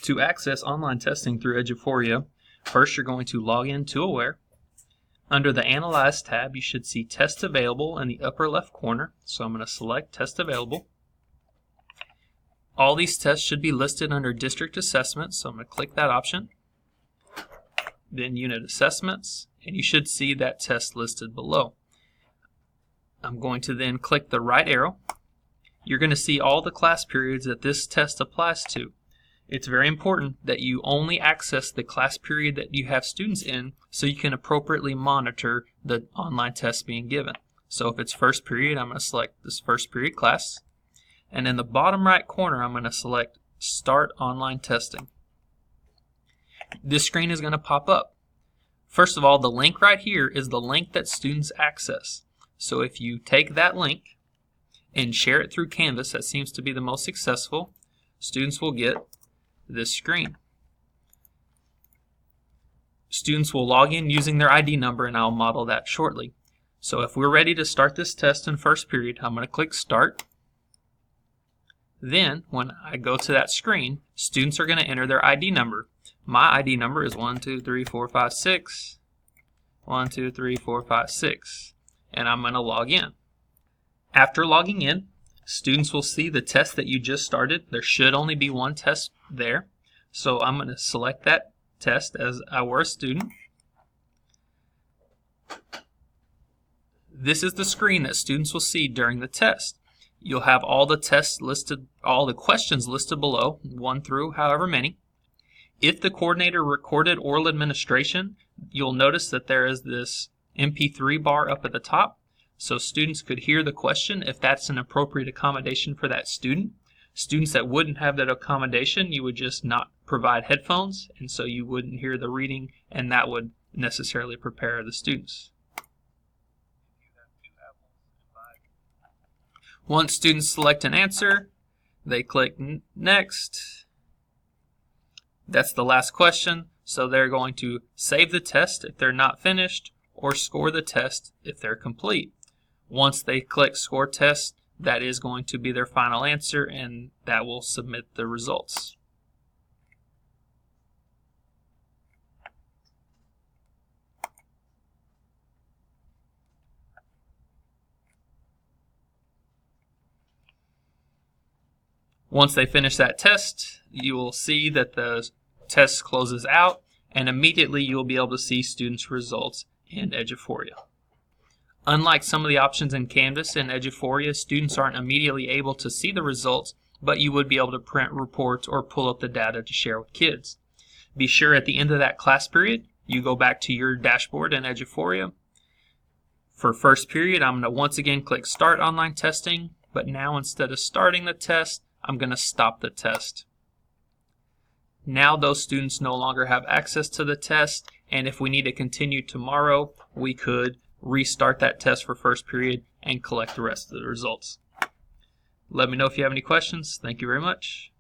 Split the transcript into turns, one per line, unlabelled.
To access online testing through Eduphoria, first you're going to log into Aware. Under the Analyze tab, you should see Test Available in the upper left corner. So I'm going to select Test Available. All these tests should be listed under District Assessment, so I'm going to click that option. Then Unit Assessments, and you should see that test listed below. I'm going to then click the right arrow. You're going to see all the class periods that this test applies to. It's very important that you only access the class period that you have students in so you can appropriately monitor the online test being given. So if it's first period, I'm going to select this first period class. And in the bottom right corner, I'm going to select Start Online Testing. This screen is going to pop up. First of all, the link right here is the link that students access. So if you take that link and share it through Canvas, that seems to be the most successful, students will get this screen. Students will log in using their ID number, and I'll model that shortly. So if we're ready to start this test in first period, I'm going to click Start. Then, when I go to that screen, students are going to enter their ID number. My ID number is 123456, 123456, and I'm going to log in. After logging in, students will see the test that you just started. There should only be one test there. So I'm going to select that test as I were a student. This is the screen that students will see during the test. You'll have all the tests listed, all the questions listed below, 1 through however many. If the coordinator recorded oral administration, you'll notice that there is this MP3 bar up at the top. So students could hear the question if that's an appropriate accommodation for that student. Students that wouldn't have that accommodation, you would just not provide headphones, and so you wouldn't hear the reading, and that would necessarily prepare the students. Once students select an answer, they click Next. That's the last question, so they're going to save the test if they're not finished, or score the test if they're complete. Once they click Score Test, that is going to be their final answer, and that will submit the results. Once they finish that test, you will see that the test closes out, and immediately you'll be able to see students' results in Eduphoria. Unlike some of the options in Canvas and Eduphoria, students aren't immediately able to see the results, but you would be able to print reports or pull up the data to share with kids. Be sure at the end of that class period, you go back to your dashboard in Eduphoria. For first period, I'm going to once again click Start Online Testing, but now instead of starting the test, I'm going to stop the test. Now those students no longer have access to the test, and if we need to continue tomorrow, we could restart that test for first period and collect the rest of the results. Let me know if you have any questions. Thank you very much.